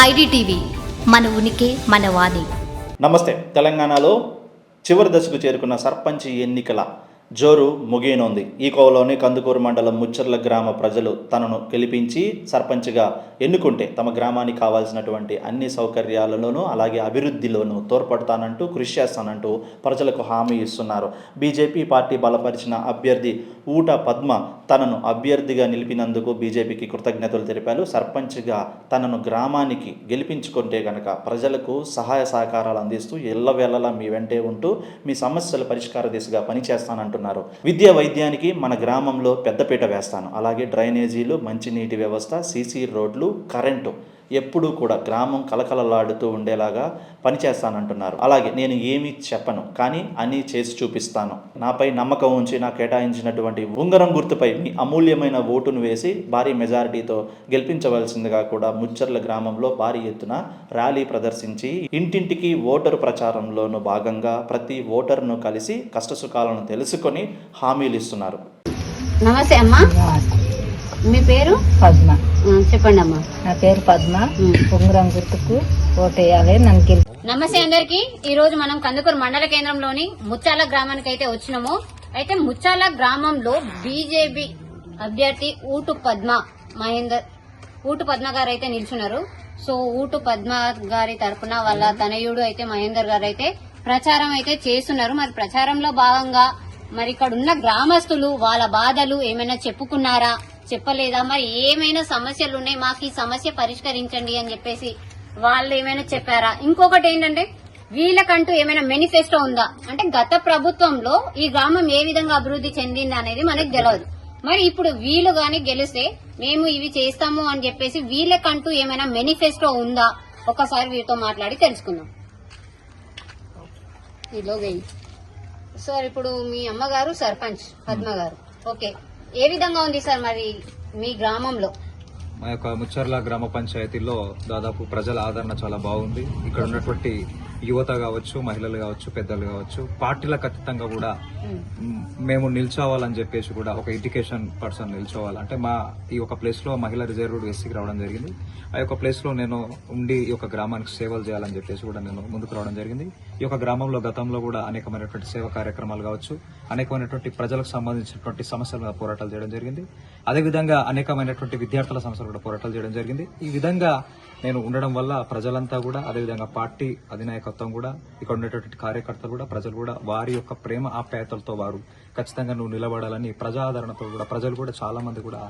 IDTV మన ఉనికి మన వాణి. నమస్తే. తెలంగాణలో చివరి దశకు చేరుకున్న సర్పంచ్ ఎన్నికల జోరు ముగియనుంది. ఈ కోవలోని కందుకూరు మండలం ముచ్చర్ల గ్రామ ప్రజలు తనను గెలిపించి సర్పంచ్గా ఎన్నుకుంటే తమ గ్రామానికి కావాల్సినటువంటి అన్ని సౌకర్యాలలోనూ అలాగే అభివృద్ధిలోనూ తోడ్పడతానంటూ కృషి చేస్తానంటూ ప్రజలకు హామీ ఇస్తున్నారు. బీజేపీ పార్టీ బలపరిచిన అభ్యర్థి ఊట పద్మ తనను అభ్యర్థిగా నిలిపినందుకు బీజేపీకి కృతజ్ఞతలు తెలిపారు. సర్పంచ్గా తనను గ్రామానికి గెలిపించుకుంటే కనుక ప్రజలకు సహాయ సహకారాలు అందిస్తూ ఎల్లవేళలా మీ వెంటే ఉంటూ మీ సమస్యల పరిష్కార దిశగా పనిచేస్తానంటున్నారు. విద్యా వైద్యానికి మన గ్రామంలో పెద్దపీట వేస్తాను. అలాగే డ్రైనేజీలు, మంచినీటి వ్యవస్థ, సీసీ రోడ్లు, కరెంటు ఎప్పుడూ కూడా గ్రామం కలకలలాడుతూ ఉండేలాగా పనిచేస్తానంటున్నారు. అలాగే నేను ఏమీ చెప్పను కానీ అన్నీ చేసి చూపిస్తాను. నాపై నమ్మకం ఉంచి నాకు కేటాయించినటువంటి ఉంగరం గుర్తుపై మీ అమూల్యమైన ఓటును వేసి భారీ మెజారిటీతో గెలిపించవలసిందిగా కూడా ముచ్చర్ల గ్రామంలో భారీ ఎత్తున ర్యాలీ ప్రదర్శించి ఇంటింటికి ఓటరు ప్రచారంలోనూ భాగంగా ప్రతి ఓటరును కలిసి కష్టసుఖాలను తెలుసుకొని హామీలు ఇస్తున్నారు. నమస్తే అమ్మా, మీ పేరు? పద్మ. చెప్పండి అమ్మా. నా పేరు పద్మ. ఉంగరం గుర్తుకు ఓటేయాలి. నమస్తే అందరికి. ఈ రోజు మనం కందుకూరు మండల కేంద్రంలోని ముచ్చాల గ్రామానికి అయితే వచ్చినాము. అయితే ముచ్చాల గ్రామంలో బీజేపీ అభ్యర్థి ఊటు పద్మ గారు అయితే నిల్చున్నారు. సో ఊటు పద్మ గారి తరఫున వాళ్ళ తనయుడు అయితే మహేందర్ గారు అయితే ప్రచారం అయితే చేస్తున్నారు. మరి ప్రచారంలో భాగంగా మరి ఇక్కడ ఉన్న గ్రామస్తులు వాళ్ళ బాధలు ఏమైనా చెప్పుకున్నారా, చెప్పలేదా, మరి ఏమైనా సమస్యలు ఉన్నాయి, మాకు ఈ సమస్య పరిష్కరించండి అని చెప్పేసి వాళ్ళు ఏమైనా చెప్పారా? ఇంకొకటి ఏంటంటే వీళ్ళకంటూ ఏమైనా మేనిఫెస్టో ఉందా అంటే గత ప్రభుత్వంలో ఈ గ్రామం ఏ విధంగా అభివృద్ధి చెందింది అనేది మనకు తెలియదు. మరి ఇప్పుడు వీళ్ళు గాని గెలిస్తే మేము ఇవి చేస్తాము అని చెప్పేసి వీళ్ళకంటూ ఏమైనా మేనిఫెస్టో ఉందా ఒకసారి వీరితో మాట్లాడి తెలుసుకుందాం. సార్, ఇప్పుడు మీ అమ్మగారు సర్పంచ్ పద్మ గారు, ఓకే, ఏ విధంగా ఉంది సార్ మరి మీ గ్రామంలో? మా యొక్క ముచ్చర్ల గ్రామ పంచాయతీలో దాదాపు ప్రజల ఆదరణ చాలా బాగుంది. ఇక్కడ ఉన్నటువంటి యువత కావచ్చు, మహిళలు కావచ్చు, పెద్దలు కావచ్చు, పార్టీలకు అతీతంగా కూడా మేము నిల్చోవాలని చెప్పేసి కూడా ఒక ఎడ్యుకేషన్ పర్సన్ నిల్చోవాలంటే మా ఈ యొక్క ప్లేస్ లో మహిళా రిజర్వ్డ్ ఎస్సీకి రావడం జరిగింది. ఆ యొక్క ప్లేస్ లో నేను ఉండి ఈ యొక్క గ్రామానికి సేవలు చేయాలని చెప్పేసి కూడా నేను ముందుకు రావడం జరిగింది. ఈ యొక్క గ్రామంలో గతంలో కూడా అనేకమైనటువంటి సేవా కార్యక్రమాలు కావచ్చు, అనేకమైనటువంటి ప్రజలకు సంబంధించినటువంటి సమస్యల మీద పోరాటాలు చేయడం జరిగింది. అదేవిధంగా అనేకమైనటువంటి విద్యార్థుల సమస్యలు కూడా పోరాటాలు చేయడం జరిగింది. ఈ విధంగా నేను ఉండడం వల్ల ప్రజలంతా కూడా, అదేవిధంగా పార్టీ అధినాయకత్వం కూడా, ఇక్కడ ఉండేటువంటి కార్యకర్తలు కూడా, ప్రజలు కూడా వారి యొక్క ప్రేమ ఆప్యాయతలతో వారు ఖచ్చితంగా నువ్వు నిలబడాలని ప్రజా ఆదరణతో కూడా ప్రజలు కూడా చాలా మంది కూడా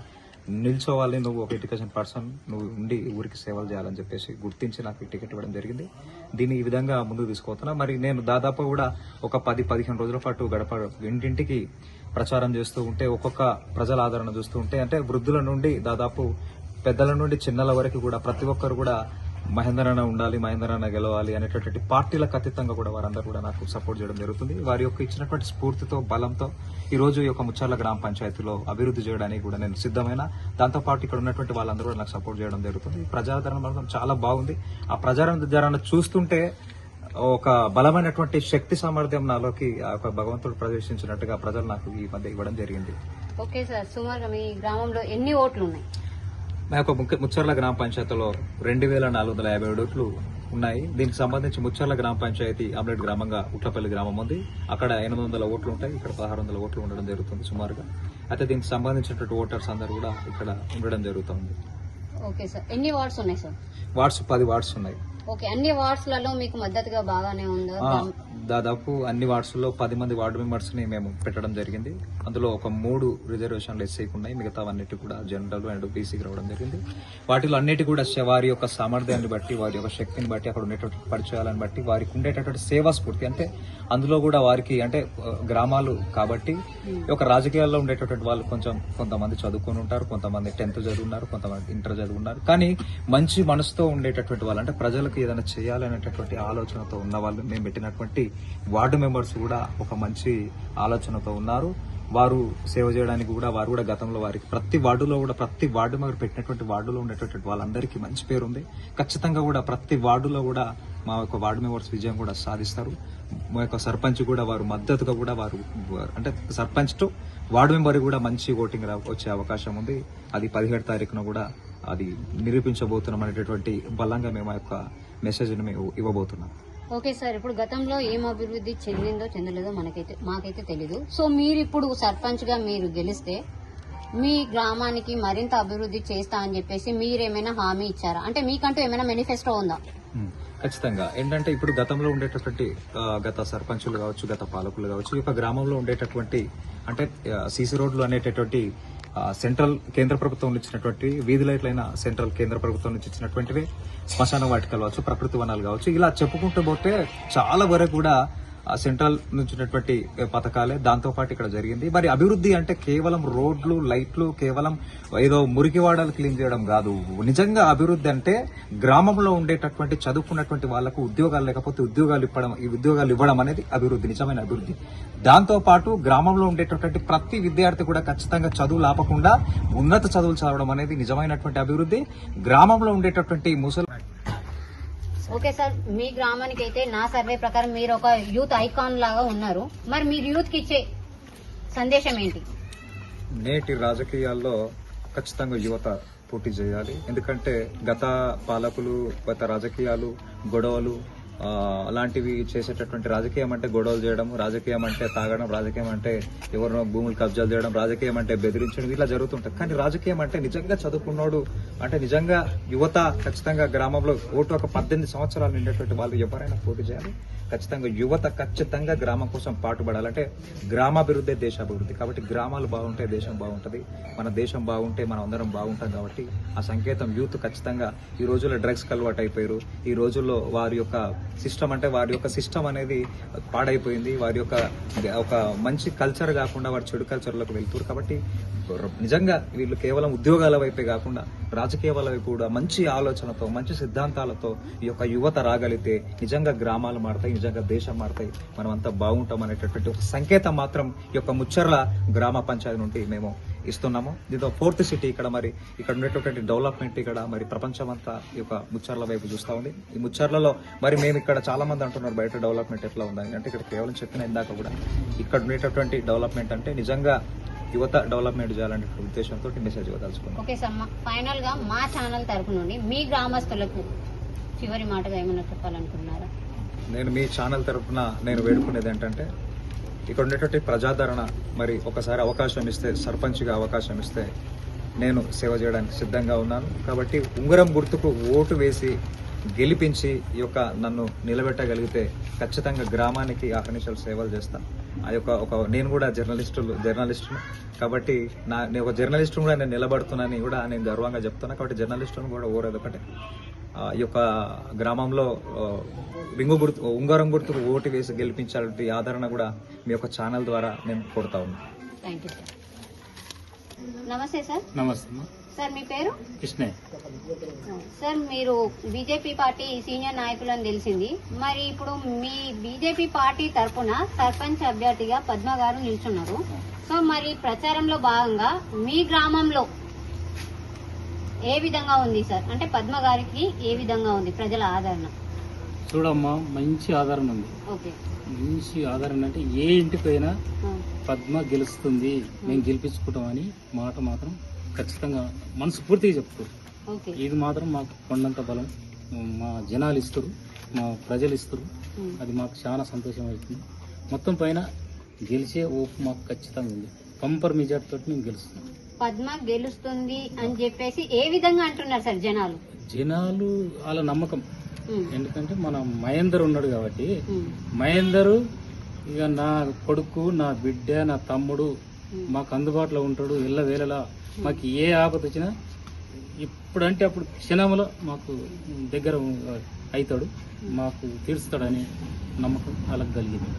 నిల్చోవాలి, నువ్వు ఒక ఎడ్యుకేషన్ పర్సన్, నువ్వు ఉండి ఊరికి సేవలు చేయాలని చెప్పేసి గుర్తించి నాకు టికెట్ ఇవ్వడం జరిగింది. దీన్ని ఈ విధంగా ముందుకు తీసుకుపోతున్నా. మరి నేను దాదాపు కూడా ఒక 10-15 రోజుల పాటు ఇంటింటికి ప్రచారం చేస్తూ ఉంటే, ఒక్కొక్క ప్రజల ఆదరణ చూస్తూ ఉంటే, అంటే వృద్ధుల నుండి దాదాపు పెద్దల నుండి చిన్నల వరకు కూడా ప్రతి ఒక్కరు కూడా మహేందరన్న ఉండాలి, మహేందరన్న గెలవాలి అనేటటువంటి పార్టీలకు అతీతంగా కూడా వారందరూ కూడా నాకు సపోర్ట్ చేయడం జరుగుతుంది. వారి యొక్క ఇచ్చినటువంటి స్ఫూర్తితో, బలంతో ఈ రోజు ఈ యొక్క ముచ్చర్ల గ్రామ పంచాయతీలో అభివృద్ధి చేయడానికి కూడా నేను సిద్ధమైన. దాంతోపాటు ఇక్కడ ఉన్నటువంటి వాళ్ళందరూ కూడా నాకు సపోర్ట్ చేయడం జరుగుతుంది. ప్రజాదరణ మాత్రం చాలా బాగుంది. ఆ ప్రజాదరణ చూస్తుంటే ఒక బలమైనటువంటి శక్తి సామర్థ్యం నాలోకి ఆ యొక్క భగవంతుడు ప్రవేశించినట్టుగా ప్రజలు నాకు ఈ మధ్య ఇవ్వడం జరిగింది. ఓకే సార్, సుమారుగా మీ గ్రామంలో ఎన్ని ఓట్లు ఉన్నాయి? మా యొక్క ముచ్చర్ల గ్రామ పంచాయతీలో 2457 ఓట్లు ఉన్నాయి. దీనికి సంబంధించి ముచ్చర్ల గ్రామ పంచాయతీ ఆమ్లెట్ గ్రామంగా ఉట్లపల్లి గ్రామం ఉంది. అక్కడ 800 ఓట్లు ఉంటాయి, ఇక్కడ 1600 ఓట్లు ఉండడం జరుగుతుంది సుమారుగా. అయితే దీనికి సంబంధించినటువంటి ఓటర్స్ అందరూ కూడా ఇక్కడ ఉండడం జరుగుతుంది. ఓకే సార్, ఎన్ని వార్డ్స్ ఉన్నాయి సార్? వార్డ్స్ 10 వార్డ్స్ ఉన్నాయి. ఓకే, అన్ని వార్డ్స్ లలో మీకు మద్దతుగా బాగానే ఉందా? దాదాపు అన్ని వార్డ్స్ లో 10 మంది వార్డు మెంబర్స్ ని మేము పెట్టడం జరిగింది. అందులో ఒక 3 రిజర్వేషన్లు ఎస్సీకి ఉన్నాయి, మిగతావన్నిటి కూడా జనరల్ అండ్ బీసీకి రావడం జరిగింది. వాటిలో అన్నిటి కూడా వారి యొక్క సామర్థ్యాన్ని బట్టి, వారి యొక్క శక్తిని బట్టి, అక్కడ ఉండేటువంటి పరిచయాలను బట్టి, వారికి ఉండేటటువంటి సేవా స్ఫూర్తి, అంటే అందులో కూడా వారికి అంటే గ్రామాలు కాబట్టి ఒక రాజకీయాల్లో ఉండేటటువంటి వాళ్ళు కొంతమంది చదువుకొని ఉంటారు, కొంతమంది 10th చదువున్నారు, కొంతమంది ఇంటర్ చదువున్నారు. కానీ మంచి మనసుతో ఉండేటటువంటి వాళ్ళు, అంటే ప్రజలకు ఏదైనా చేయాలనేటటువంటి ఆలోచనతో ఉన్న వాళ్ళు, మేము పెట్టినటువంటి వార్డు మెంబర్స్ కూడా ఒక మంచి ఆలోచనతో ఉన్నారు. వారు సేవ చేయడానికి కూడా వారు కూడా గతంలో వారికి ప్రతి వార్డులో కూడా ప్రతి వార్డు మెంబర్ పెట్టినటువంటి వార్డులో ఉండేటటువంటి వాళ్ళందరికీ మంచి పేరు ఉంది. ఖచ్చితంగా కూడా ప్రతి వార్డులో కూడా మా యొక్క వార్డు మెంబర్స్ విజయం కూడా సాధిస్తారు. మా యొక్క సర్పంచ్ కూడా వారు మద్దతుగా కూడా వారు అంటే సర్పంచ్ టు వార్డు మెంబర్ కూడా మంచి ఓటింగ్ వచ్చే అవకాశం ఉంది. అది 17వ తారీఖున కూడా అది నిరూపించబోతున్నాం అనేటటువంటి బలంగా మేము ఆ యొక్క మెసేజ్ని మేము ఇవ్వబోతున్నాం. ఓకే సార్, ఇప్పుడు గతంలో ఏం అభివృద్ధి చెందిందో చెందలేదో మాకైతే తెలీదు. సో మీరు ఇప్పుడు సర్పంచ్ గా మీరు గెలిస్తే మీ గ్రామానికి మరింత అభివృద్ధి చేస్తా అని చెప్పేసి మీరేమైనా హామీ ఇచ్చారా? అంటే మీకంటూ ఏమైనా మేనిఫెస్టో ఉందా? ఖచ్చితంగా. ఏంటంటే ఇప్పుడు గతంలో ఉండేటటువంటి గత సర్పంచులు కావచ్చు, గత పాలకులు కావచ్చు, ఈ యొక్క గ్రామంలో ఉండేటటువంటి అంటే సీసీ రోడ్లు అనేటటువంటి సెంట్రల్ కేంద్ర ప్రభుత్వం నుంచి ఇచ్చినటువంటి వీధి లైట్లైన సెంట్రల్ కేంద్ర ప్రభుత్వం నుంచి ఇచ్చినటువంటివి, శ్మశాన వాటికలు కావచ్చు, ప్రకృతి వనాలు కావచ్చు, ఇలా చెప్పుకుంటూ పోతే చాలా వరకు కూడా సెంట్రల్ నుంచి ఉన్నటువంటి పథకాలే. దాంతో పాటు ఇక్కడ జరిగింది. మరి అభివృద్ధి అంటే కేవలం రోడ్లు, లైట్లు, కేవలం ఏదో మురికివాడలు క్లీన్ చేయడం కాదు. నిజంగా అభివృద్ధి అంటే గ్రామంలో ఉండేటటువంటి చదువుకున్నటువంటి వాళ్లకు ఉద్యోగాలు లేకపోతే ఉద్యోగాలు ఇవ్వడం అనేది అభివృద్ధి, నిజమైన అభివృద్ధి. దాంతో పాటు గ్రామంలో ఉండేటటువంటి ప్రతి విద్యార్థి కూడా ఖచ్చితంగా చదువులు ఆపకుండా ఉన్నత చదువులు చదవడం అనేది నిజమైనటువంటి అభివృద్ధి. గ్రామంలో ఉండేటటువంటి ముసలి ఓకే సార్, మీ గ్రామానికి అయితే నా సర్వే ప్రకారం మీరు ఒక యూత్ ఐకాన్ లాగా ఉన్నారు. మరి మీరు యూత్ కి ఇచ్చే సందేశం ఏంటి? నేటి రాజకీయాల్లో ఖచ్చితంగా యువత పోటీ చేయాలి. ఎందుకంటే గత పాలకులు, గత రాజకీయాలు, గొడవలు అలాంటివి చేసేటటువంటి రాజకీయం అంటే గొడవలు చేయడం, రాజకీయం అంటే తాగడం, రాజకీయం అంటే ఎవరినో భూములు కబ్జాలు చేయడం, రాజకీయం అంటే బెదిరించడం, ఇలా జరుగుతుంటది. కానీ రాజకీయం అంటే నిజంగా చదువుకున్నాడు అంటే నిజంగా యువత ఖచ్చితంగా గ్రామంలో ఓటు ఒక 18 సంవత్సరాలు నిండేటువంటి వాళ్ళు ఎవరైనా పోటీ చేయాలి. ఖచ్చితంగా యువత ఖచ్చితంగా గ్రామం కోసం పాటుపడాలంటే గ్రామాభివృద్ధి దేశాభివృద్ధి. కాబట్టి గ్రామాలు బాగుంటే దేశం బాగుంటది. మన దేశం బాగుంటే మనం అందరం బాగుంటాం. కాబట్టి ఆ సంకేతం యూత్ ఖచ్చితంగా ఈ రోజుల్లో డ్రగ్స్ అలవాటు అయిపోయారు. ఈ రోజుల్లో వారి యొక్క సిస్టమ్ అనేది పాడైపోయింది. వారి యొక్క ఒక మంచి కల్చర్ కాకుండా వారి చెడు కల్చర్లోకి వెళ్తారు. కాబట్టి నిజంగా వీళ్ళు కేవలం ఉద్యోగాల వైపే కాకుండా రాజకీయాల వైపు కూడా మంచి ఆలోచనతో, మంచి సిద్ధాంతాలతో ఈ యొక్క యువత రాగలిగితే నిజంగా గ్రామాలు మారుతాయి, నిజంగా దేశం మారుతాయి, మనం అంతా బాగుంటాం అనేటటువంటి ఒక సంకేతం మాత్రం ఈ యొక్క ముచ్చర్ల గ్రామ పంచాయతీ నుండి మేము ఇస్తున్నాము. దీంతో 4th సిటీ ఇక్కడ మరి ఇక్కడ ఉండేటటువంటి డెవలప్మెంట్ ఇక్కడ మరి ప్రపంచం అంతా ఈ యొక్క ముచ్చర్ల వైపు చూస్తూ ఉంది. ఈ ముచ్చర్లలో మరి మేము ఇక్కడ చాలా మంది అంటున్నారు బయట డెవలప్మెంట్ ఎట్లా ఉందని. అంటే ఇక్కడ కేవలం చెప్పిన ఇందాక కూడా ఇక్కడ ఉండేటటువంటి డెవలప్మెంట్ అంటే నిజంగా యువత డెవలప్మెంట్ చేయాలనే ఉద్దేశంతో మెసేజ్ ఇవ్వదలుచుకున్నాం. ఓకే సార్, ఫైనల్ గా మా ఛానల్ తరపు నుండి మీ గ్రామస్తులకు చివరి మాటగా ఏమన్నా చెప్పాలనుకున్నారా? నేను మీ ఛానల్ తరఫున నేను వేడుకునేది ఏంటంటే ఇక్కడ ఉండేటువంటి ప్రజాదరణ మరి ఒకసారి అవకాశం ఇస్తే, సర్పంచ్గా అవకాశం ఇస్తే నేను సేవ చేయడానికి సిద్ధంగా ఉన్నాను. కాబట్టి ఉంగరం గుర్తుకు ఓటు వేసి గెలిపించి ఈ యొక్క నన్ను నిలబెట్టగలిగితే ఖచ్చితంగా గ్రామానికి ఆహర్నిశలు సేవలు చేస్తాను. ఆ యొక్క నేను కూడా జర్నలిస్టును కాబట్టి నేను ఒక జర్నలిస్టు కూడా నేను నిలబడుతున్నానని కూడా నేను గర్వంగా చెప్తున్నా. కాబట్టి జర్నలిస్టును కూడా ఓరేది ఒకటే, ఈ యొక్క గ్రామంలో ఉంగరం గుర్తుకు ఓటు వేసి గెలిపించాలంటే ఆదరణ కూడా మీ యొక్క ఛానల్ ద్వారా నేను కోరుతా ఉన్నాను. Thank you sir. నమస్తే సార్. నమస్తే సార్, మీ పేరు? కృష్ణయ్య. సార్, మీరు బీజేపీ పార్టీ సీనియర్ నాయకులని తెలిసింది. మరి ఇప్పుడు మీ బీజేపీ పార్టీ తరఫున సర్పంచ్ అభ్యర్థిగా పద్మ గారు నిల్చున్నారు. సో మరి ప్రచారంలో భాగంగా మీ గ్రామంలో ఏ విధంగా ఉంది సార్? అంటే పద్మ గారికి ఏ విధంగా ఉంది ప్రజల ఆదరణ? చూడమ్మా, మంచి ఆదరణ ఉంది. ఓకే, మంచి ఆదరణ అంటే ఏ ఇంటికైనా పద్మ గెలుస్తుంది, మేము గెలిపించుకుంటామని మాట మాత్రం ఖచ్చితంగా మనస్ఫూర్తిగా చెప్తారు. ఓకే, ఇది మాత్రం మాకు కొండంత బలం. మా జనాలు ఇస్తారు, మా ప్రజలు ఇస్తారు. అది మాకు చాలా సంతోషం అవుతుంది. మొత్తం పైన గెలిచే ఓపు మాకు ఖచ్చితంగా ఉంది. కంపర్ మెజార్టీ తోటి మేము గెలుస్తున్నాం. పద్మ గెలుస్తుంది అని చెప్పేసి ఏ విధంగా అంటున్నారు సార్ జనాలు? వాళ్ళ నమ్మకం. ఎందుకంటే మన మహేందర్ ఉన్నాడు కాబట్టి, మహేందర్ ఇక నా కొడుకు, నా బిడ్డ, నా తమ్ముడు మాకు అందుబాటులో ఉంటాడు. ఎల్లవేళలా మాకు ఏ ఆపద వచ్చినా ఇప్పుడంటే అప్పుడు క్షణంలో మాకు దగ్గర అవుతాడు, మాకు తీరుస్తాడని నమ్మకం వాళ్ళకి కలిగింది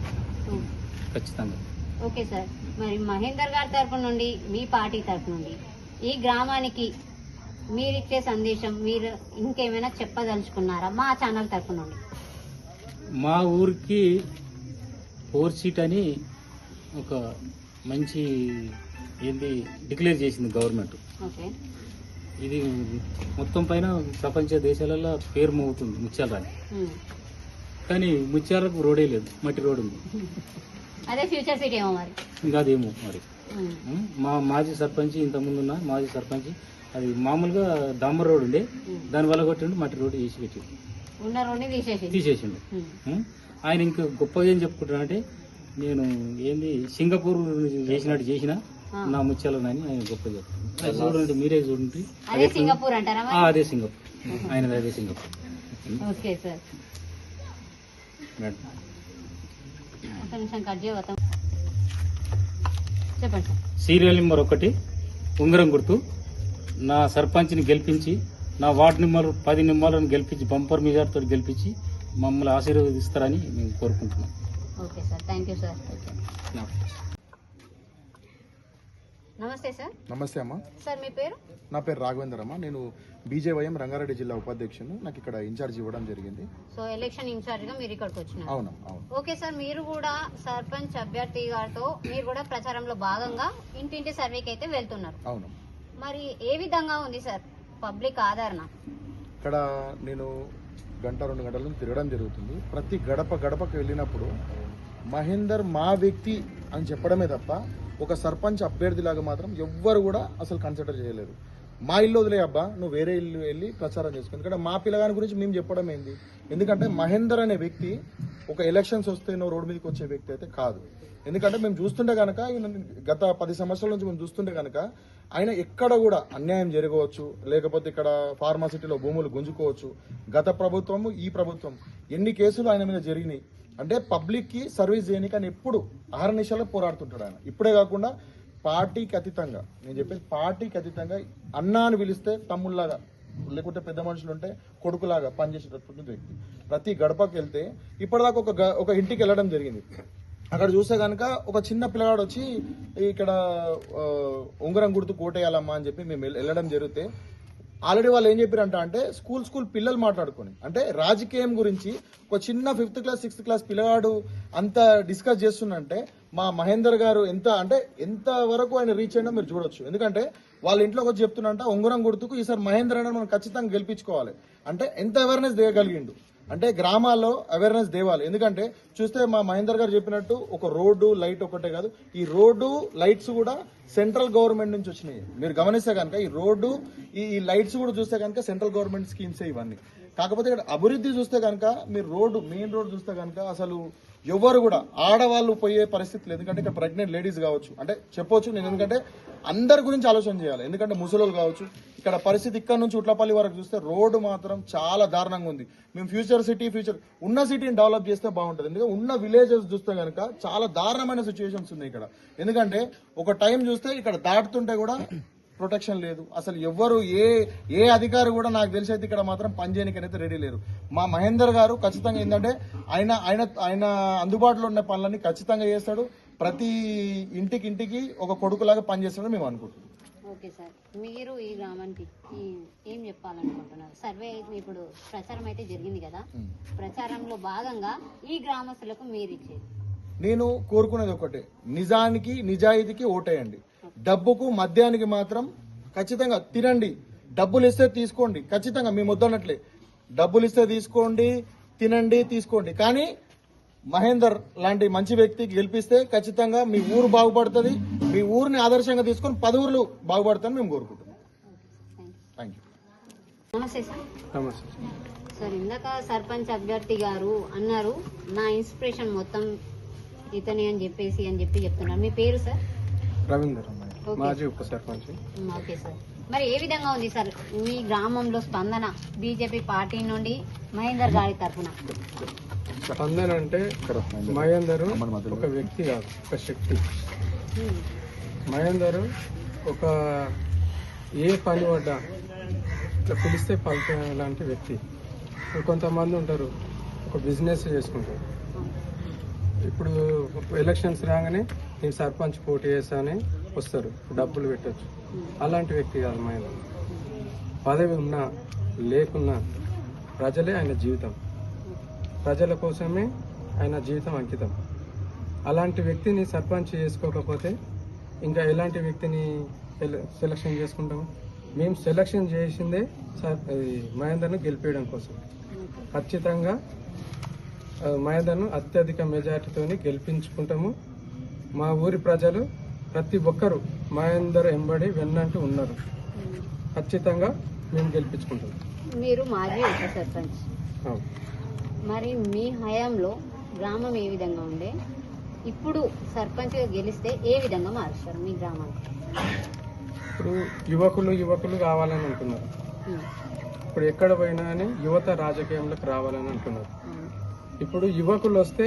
ఖచ్చితంగా. ఓకే సార్, మరి మహేందర్ గారి తరపు నుండి, మీ పార్టీ తరపు నుండి ఈ గ్రామానికి మీరిచ్చే సందేశం మీరు ఇంకేమైనా చెప్పదలుచుకున్నారా మా ఛానల్ తరపు నుండి? మా ఊరికి 4 సీట్ అని ఒక మంచి డిక్లేర్ చేసింది గవర్నమెంట్. ఓకే, ఇది మొత్తం పైన ప్రపంచ దేశాలలో పేరు మోగుతుంది ముత్యాలని. కానీ ముత్యాలకు రోడే లేదు, మట్టి రోడ్ ఉంది. అదే ఫ్యూచర్ సిటీ ఏమో మరి. ఇంకా అదేమో మరి. మా మాజీ సర్పంచ్, ఇంతకుముందున్న మాజీ సర్పంచ్ అది మామూలుగా డాంబర్ రోడ్ ఉండే దాని వల్ల కొట్టిండు మట్టి రోడ్డు వేసి పెట్టిండు ఉన్న రోడ్ని తీసేసిండు. ఆయన ఇంకా గొప్పగా ఏం చెప్పుకుంటాడంటే నేను ఏంది సింగపూర్ చేసినట్టు చేసిన నా ముత్యాలని ఆయన గొప్పగా చెప్తాను. అది చూడండి, మీరే చూడండి. అదే సింగపూర్ అంటారా మరి? అదే సింగపూర్, ఆయన అదే సింగపూర్. ఓకే సార్, మేడం ఒక నిమిషం కట్ చేయవద్దాం. చెప్పండి సార్. సీరియల్ నెంబర్ 1 ఉంగరం గుర్తు. నా సర్పంచ్ని గెలిపించి నా వార్డు నెంబర్ 10 నెంబర్లను గెలిపించి బంపర్ మెజార్టీతో గెలిపించి మమ్మల్ని ఆశీర్వదిస్తారని మేము కోరుకుంటున్నాం. Okay sir, thank you sir. నమస్తే సార్. నమస్తే అమ్మా, సార్ మీ పేరు? నా పేరు రాఘవేందర్ అమ్మా. నేను బీజేవైఎం రంగారెడ్డి జిల్లా ఉపాధ్యక్షుడు. నాకు ఇక్కడ ఇన్ఛార్జ్ ఇవ్వడం జరిగింది. సో ఎలక్షన్ ఇన్ఛార్జ్ గా మీరు ఇక్కడికి వచ్చినారు. అవును అవును. ఓకే సార్, మీరు కూడా సర్పంచ్ అభ్యర్థి గారితో మీరు కూడా ప్రచారంలో భాగంగా ఇంటింటి సర్వేకి అయితే వెళ్తున్నారు. అవును. మరి ఏ విధంగా ఉంది సార్ పబ్లిక్ ఆదరణ? ఇక్కడ నేను 1-2 గంటల నుంచి తిరగడం జరుగుతుంది. ప్రతి గడప గడపకు వెళ్ళినప్పుడు మహేందర్ మా వ్యక్తి అని చెప్పడమే తప్ప ఒక సర్పంచ్ అభ్యర్థిలాగా మాత్రం ఎవ్వరు కూడా అసలు కన్సిడర్ చేయలేరు. మా ఇల్లు వదిలే అబ్బా, నువ్వు వేరే ఇల్లు వెళ్ళి ప్రచారం చేసుకో. ఎందుకంటే మా పిల్లగాని గురించి మేము చెప్పడం ఏంది? ఎందుకంటే మహేందర్ అనే వ్యక్తి ఒక ఎలక్షన్స్ వస్తే రోడ్డు మీదకి వచ్చే వ్యక్తి అయితే కాదు. ఎందుకంటే మేము చూస్తుంటే కనుక గత 10 సంవత్సరాల నుంచి మేము చూస్తుంటే కనుక ఆయన ఎక్కడ కూడా అన్యాయం జరగవచ్చు, లేకపోతే ఇక్కడ ఫార్మాసిటీలో భూములు గుంజుకోవచ్చు. గత ప్రభుత్వం, ఈ ప్రభుత్వం ఎన్ని కేసులు ఆయన మీద జరిగినాయి అంటే పబ్లిక్ కి సర్వీస్ చేయడానికి ఆయన ఎప్పుడు అహర్నిశలో పోరాడుతుంటాడు. ఆయన ఇప్పుడే కాకుండా పార్టీకి అతీతంగా, నేను చెప్పేది పార్టీకి అతీతంగా అన్నా అని పిలిస్తే తమ్ముళ్లాగా, లేకుంటే పెద్ద మనుషులు ఉంటే కొడుకులాగా పనిచేసేటటువంటి వ్యక్తి. ప్రతి గడపకి వెళ్తే ఇప్పటిదాకా ఒక ఇంటికి వెళ్ళడం జరిగింది. అక్కడ చూస్తే కనుక ఒక చిన్న పిల్లగాడు వచ్చి ఇక్కడ ఉంగరం గుర్తు కోటేయాలమ్మా అని చెప్పి మేము వెళ్ళడం జరిగితే ఆల్రెడీ వాళ్ళు ఏం చెప్పారంట అంటే స్కూల్ పిల్లలు మాట్లాడుకొని అంటే రాజకీయం గురించి ఒక చిన్న 5th క్లాస్ 6th క్లాస్ పిల్లగాడు అంత డిస్కస్ చేస్తుందంటే మా మహేందర్ గారు ఎంత వరకు ఆయన రీచ్ అయినా మీరు చూడొచ్చు. ఎందుకంటే వాళ్ళ ఇంట్లోకి వచ్చి చెప్తున్నంట ఉంగరం గుర్తుకు ఈసారి మహేందర్ అయినా మనం ఖచ్చితంగా గెలిపించుకోవాలి అంటే ఎంత అవేర్నెస్ దేగలిగిండు అంటే గ్రామాల్లో అవేర్నెస్ దేవాలి. ఎందుకంటే చూస్తే మా మహేందర్ గారు చెప్పినట్టు ఒక రోడ్డు లైట్ ఒకటే కాదు, ఈ రోడ్డు లైట్స్ కూడా సెంట్రల్ గవర్నమెంట్ నుంచి వచ్చినాయి. మీరు గమనిస్తే కనుక ఈ రోడ్డు ఈ లైట్స్ కూడా చూస్తే కనుక సెంట్రల్ గవర్నమెంట్ స్కీమ్స్ ఇవన్నీ. కాకపోతే ఇక్కడ అభివృద్ధి చూస్తే కనుక మీరు మెయిన్ రోడ్ చూస్తే కనుక అసలు ఎవరు కూడా ఆడవాళ్ళు పోయే పరిస్థితి లేదు. ఎందుకంటే ఇక్కడ ప్రెగ్నెంట్ లేడీస్ కావచ్చు అంటే చెప్పొచ్చు నేను, ఎందుకంటే అందరి గురించి ఆలోచన చేయాలి. ఎందుకంటే ముసలోళ్ళు కావచ్చు, ఇక్కడ పరిస్థితి ఇక్కడ నుంచి ఉట్లపల్లి వరకు చూస్తే రోడ్డు మాత్రం చాలా దారుణంగా ఉంది. మేము ఫ్యూచర్ ఉన్న సిటీని డెవలప్ చేస్తే బాగుంటుంది. ఎందుకంటే ఉన్న విలేజెస్ చూస్తే కనుక చాలా దారుణమైన సిచ్యువేషన్స్ ఉన్నాయి ఇక్కడ. ఎందుకంటే ఒక టైం చూస్తే ఇక్కడ దాటుతుంటే కూడా ప్రొటెక్షన్ లేదు. అసలు ఎవ్వరు ఏ అధికారి కూడా నాకు తెలిసి అయితే ఇక్కడ మాత్రం పనిచేయడానికి అయితే రెడీ లేరు. మా మహేందర్ గారు ఖచ్చితంగా ఏంటంటే ఆయన అందుబాటులో ఉన్న పనులన్నీ ఖచ్చితంగా చేస్తాడు. ప్రతి ఇంటికి ఒక కొడుకులాగా పనిచేస్తాడని మేము అనుకుంటున్నాం. ఓకే సార్, మీరు ఈ గ్రామానికి ఏం చెప్పాలనుకుంటున్నారు? సర్వే ఇప్పుడు ప్రచారం అయితే జరిగింది కదా, ప్రచారంలో భాగంగా ఈ గ్రామస్తులకు మీరు ఇచ్చేది? నేను కోరుకునేది ఒకటే, నిజానికి నిజాయితీకి ఓటేయండి. డబ్బుకు మద్యానికి మాత్రం ఖచ్చితంగా తినండి. డబ్బులు ఇస్తే తీసుకోండి, ఖచ్చితంగా మేము వద్దన్నట్లే. డబ్బులు ఇస్తే తీసుకోండి, తినండి, తీసుకోండి. కానీ మహేందర్ లాంటి మంచి వ్యక్తికి గెలిపిస్తే ఖచ్చితంగా మీ ఊరు బాగుపడుతుంది. మీ ఊరిని ఆదర్శంగా తీసుకొని 10 ఊర్లు బాగుపడతారని మేము కోరుకుంటున్నాం. Thank you. నమస్తే సార్. నమస్తే సార్, ఇందాక సర్పంచ్ అభ్యర్థి గారు అన్నారు నా ఇన్స్పిరేషన్ మొత్తం ఇతని అని చెప్పి చెప్తున్నారు. మీ పేరు సార్? రవీందర్, మాజీ ఉప సర్పంచ్. ఓకే సార్, మరి ఏ విధంగా ఉంది సార్ మీ గ్రామంలో స్పందన బీజేపీ పార్టీ నుండి మహేందర్ గారి తరఫున? స్పందన అంటే మహేందర్ ఒక వ్యక్తి కాదు, ఒక శక్తి. మహేందర్ ఒక ఏ పని పడ్డా ఇట్లా పిలిస్తే పలికే లాంటి వ్యక్తి. కొంతమంది ఉంటారు ఒక బిజినెస్ చేసుకుంటారు. ఇప్పుడు ఎలక్షన్స్ రాగానే నేను సర్పంచ్ పోటీ చేస్తానని వస్తారు, డబ్బులు పెట్టచ్చు. అలాంటి వ్యక్తి కాదు మహేందర్. పదవి ఉన్నా లేకున్నా ప్రజలే ఆయన జీవితం, ప్రజల కోసమే ఆయన జీవితం అంకితం. అలాంటి వ్యక్తిని సర్పంచ్ చేసుకోకపోతే ఇంకా ఎలాంటి వ్యక్తిని సెలక్షన్ చేసుకుంటాము? మేము సెలక్షన్ చేసిందే మహేందర్ను గెలిపేయడం కోసం. ఖచ్చితంగా మహేందర్ను అత్యధిక మెజార్టీతో గెలిపించుకుంటాము. మా ఊరి ప్రజలు ప్రతి ఒక్కరూ మహేందర్ వెన్నంటూ ఉన్నారు. ఖచ్చితంగా మేము గెలిపించుకుంటాం. మీరు మాజీ ఉప సర్పంచ్, అవును. మరి మీ హయాంలో గ్రామం ఏ విధంగా ఉండే, ఇప్పుడు సర్పంచ్గా గెలిస్తే ఏ విధంగా మారుస్తారు మీ గ్రామాన్ని? ఇప్పుడు యువకులు కావాలని అంటున్నారు. ఇప్పుడు ఎక్కడ పోయినా అని యువత రాజకీయంలోకి రావాలని అంటున్నారు. ఇప్పుడు యువకులు వస్తే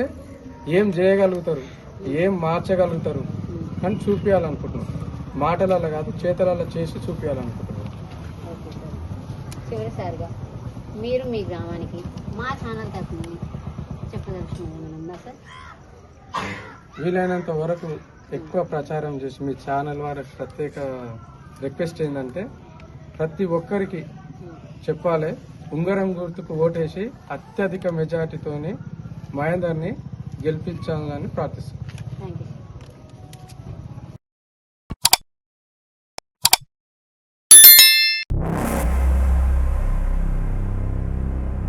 ఏం చేయగలుగుతారు, ఏం మార్చగలుగుతారు అని చూపించాలనుకుంటున్నారు. మాటలలో కాదు, చేతలలో చేసి చూపించాలనుకుంటున్నారు. Okay sir. చివరిసారిగా మీరు మీ గ్రామానికి మా ఛానల్ తరఫున చెప్పదలసిన ఏమైనా ఉందా సార్? వీలైనంత వరకు ఎక్కువ ప్రచారం చేసి మీ ఛానల్ వారికి ప్రత్యేక రిక్వెస్ట్ ఏంటంటే ప్రతి ఒక్కరికి చెప్పాలి, ఉంగరం గుర్తుకు ఓటేసి అత్యధిక మెజార్టీతోని మహేందర్ని గెలిపించాలని ప్రార్థిస్తున్నాను.